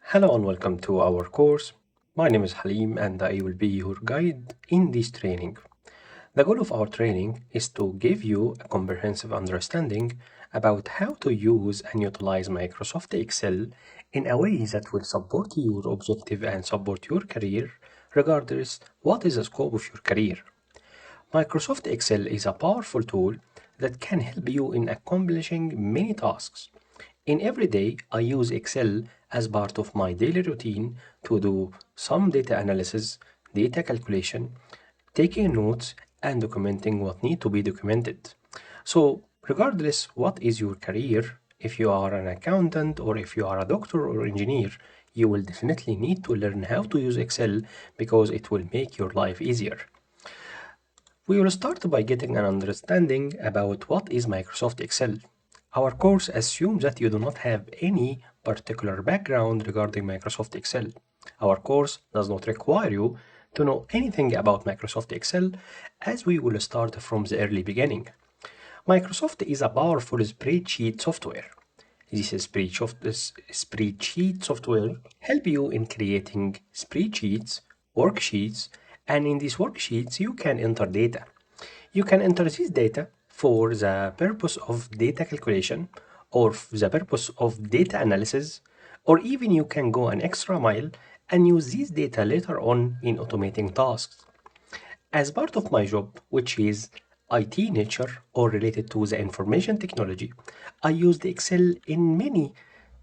Hello and welcome to our course. My name is Halim and I will be your guide in this training. The goal of our training is to give you a comprehensive understanding about how to use and utilize Microsoft Excel in a way that will support your objective and support your career regardless what is the scope of your career. Microsoft Excel is a powerful tool that can help you in accomplishing many tasks. In every day, I use Excel as part of my daily routine to do some data analysis, data calculation, taking notes, and documenting what need to be documented. So, regardless what is your career, if you are an accountant or if you are a doctor or engineer, you will definitely need to learn how to use Excel because it will make your life easier. We will start by getting an understanding about what is Microsoft Excel. Our course assumes that you do not have any particular background regarding Microsoft Excel. Our course does not require you to know anything about Microsoft Excel as we will start from the early beginning. Microsoft is a powerful spreadsheet software. This spreadsheet software help you in creating spreadsheets, worksheets, and in these worksheets you can enter data. You can enter this data for the purpose of data calculation or the purpose of data analysis, or even you can go an extra mile and use this data later on in automating tasks. As part of my job, which is IT nature or related to the information technology, I used Excel in many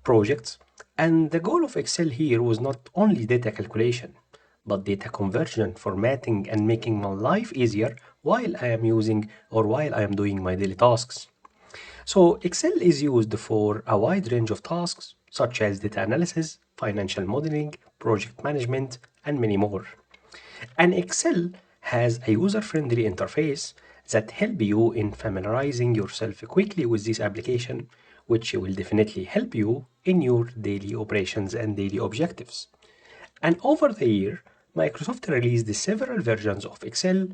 projects, and the goal of Excel here was not only data calculation, but data conversion, formatting, and making my life easier while I am using or while I am doing my daily tasks. So Excel is used for a wide range of tasks such as data analysis, financial modeling, project management, and many more. And Excel has a user-friendly interface that help you in familiarizing yourself quickly with this application, which will definitely help you in your daily operations and daily objectives. And over the year, Microsoft released several versions of Excel.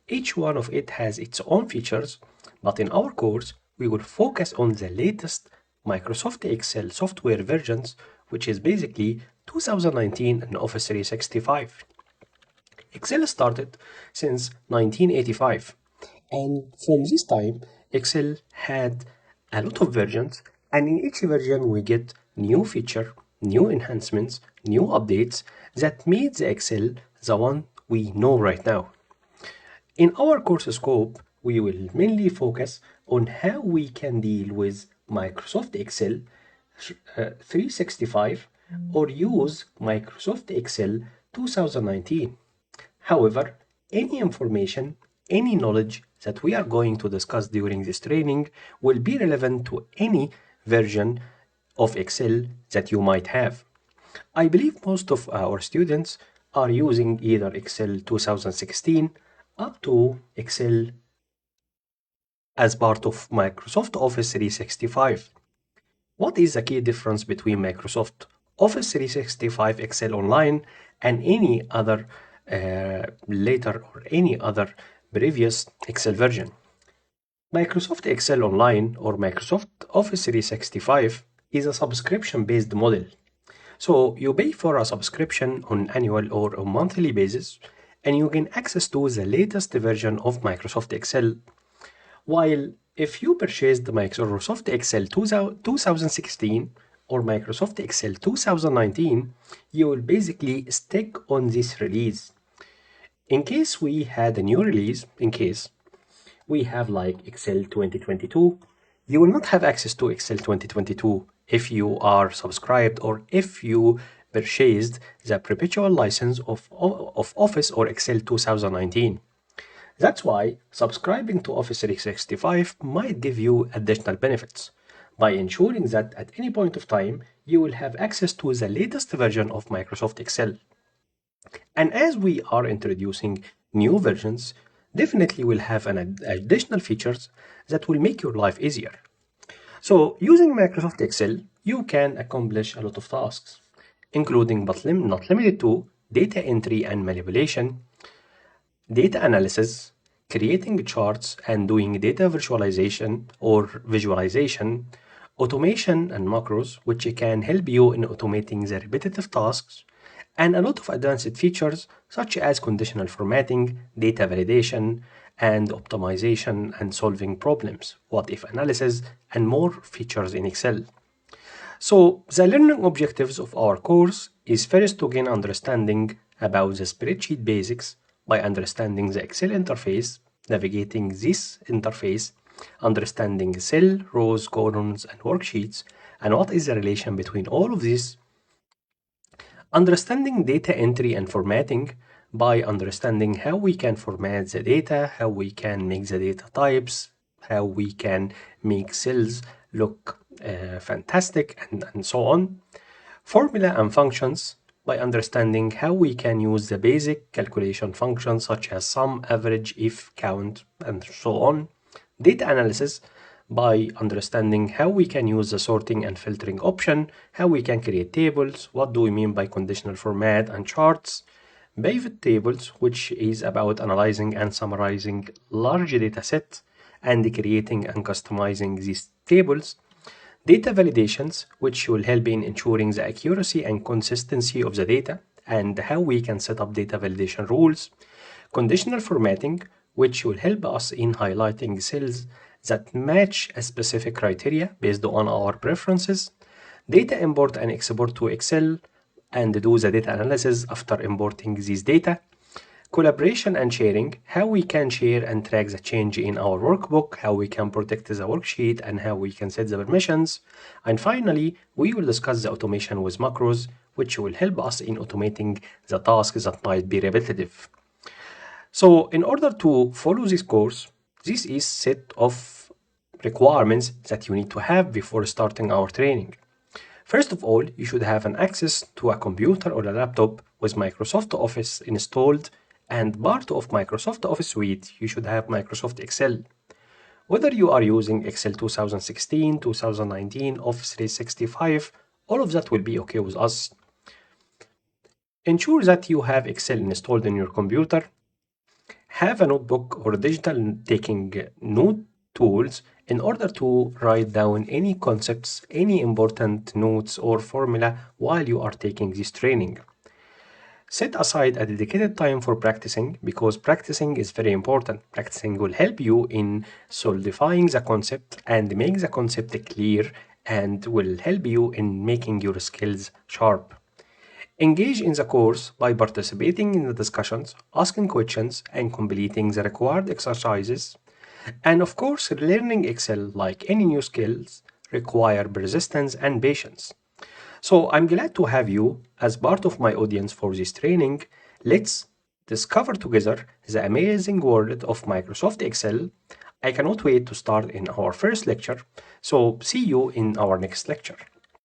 Each one of it has its own features, but in our course, we will focus on the latest Microsoft Excel software versions, which is basically 2019 and Office 365. Excel started since 1985, and from this time, Excel had a lot of versions, and in each version, we get new feature, new enhancements, new updates that made the Excel the one we know right now. In our course scope, we will mainly focus on how we can deal with Microsoft Excel 365 or use Microsoft Excel 2019. However, any information, any knowledge that we are going to discuss during this training will be relevant to any version of Excel that you might have. I believe most of our students are using either Excel 2016 up to Excel as part of Microsoft Office 365. What is the key difference between Microsoft Office 365 Excel Online and any other later or any other previous Excel version? Microsoft Excel Online or Microsoft Office 365 is a subscription-based model. So you pay for a subscription on annual or a monthly basis, and you gain access to the latest version of Microsoft Excel. While if you purchased Microsoft Excel 2016 or Microsoft Excel 2019, you will basically stick on this release. In case we had a new release, in case we have like Excel 2022, you will not have access to Excel 2022 if you are subscribed or if you purchased the perpetual license of Office or Excel 2019. That's why subscribing to Office 365 might give you additional benefits by ensuring that at any point of time you will have access to the latest version of Microsoft Excel. And as we are introducing new versions, definitely will have an additional features that will make your life easier. So using Microsoft Excel, you can accomplish a lot of tasks, including but not limited to data entry and manipulation, data analysis, creating charts and doing data visualization, automation and macros, which can help you in automating the repetitive tasks, and a lot of advanced features such as conditional formatting, data validation, and optimization and solving problems, what if analysis, and more features in Excel. So, the learning objectives of our course is first to gain understanding about the spreadsheet basics by understanding the Excel interface, navigating this interface, understanding cell, rows, columns, and worksheets, and what is the relation between all of these. Understanding data entry and formatting by understanding how we can format the data, how we can make the data types, how we can make cells look fantastic, and so on. Formula and functions by understanding how we can use the basic calculation functions such as sum, average, if, count, and so on. Data analysis by understanding how we can use the sorting and filtering option, how we can create tables, what do we mean by conditional format and charts. Pivot tables, which is about analyzing and summarizing large data sets and creating and customizing these tables. Data validations, which will help in ensuring the accuracy and consistency of the data and how we can set up data validation rules. Conditional formatting, which will help us in highlighting cells that match a specific criteria based on our preferences. Data import and export to Excel and do the data analysis after importing these data. Collaboration and sharing, how we can share and track the change in our workbook, how we can protect the worksheet, and how we can set the permissions. And finally, we will discuss the automation with macros, which will help us in automating the tasks that might be repetitive. So in order to follow this course, this is set of requirements that you need to have before starting our training. First of all, you should have an access to a computer or a laptop with Microsoft Office installed, and part of Microsoft Office Suite, you should have Microsoft Excel. Whether you are using Excel 2016, 2019, Office 365, all of that will be okay with us. Ensure that you have Excel installed in your computer. Have a notebook or digital taking note tools in order to write down any concepts, any important notes or formula while you are taking this training. Set aside a dedicated time for practicing because practicing is very important. Practicing will help you in solidifying the concept and make the concept clear and will help you in making your skills sharp. Engage in the course by participating in the discussions, asking questions, and completing the required exercises. And of course, learning Excel, like any new skills, require persistence and patience. So I'm glad to have you as part of my audience for this training. Let's discover together the amazing world of Microsoft Excel. I cannot wait to start in our first lecture. So see you in our next lecture.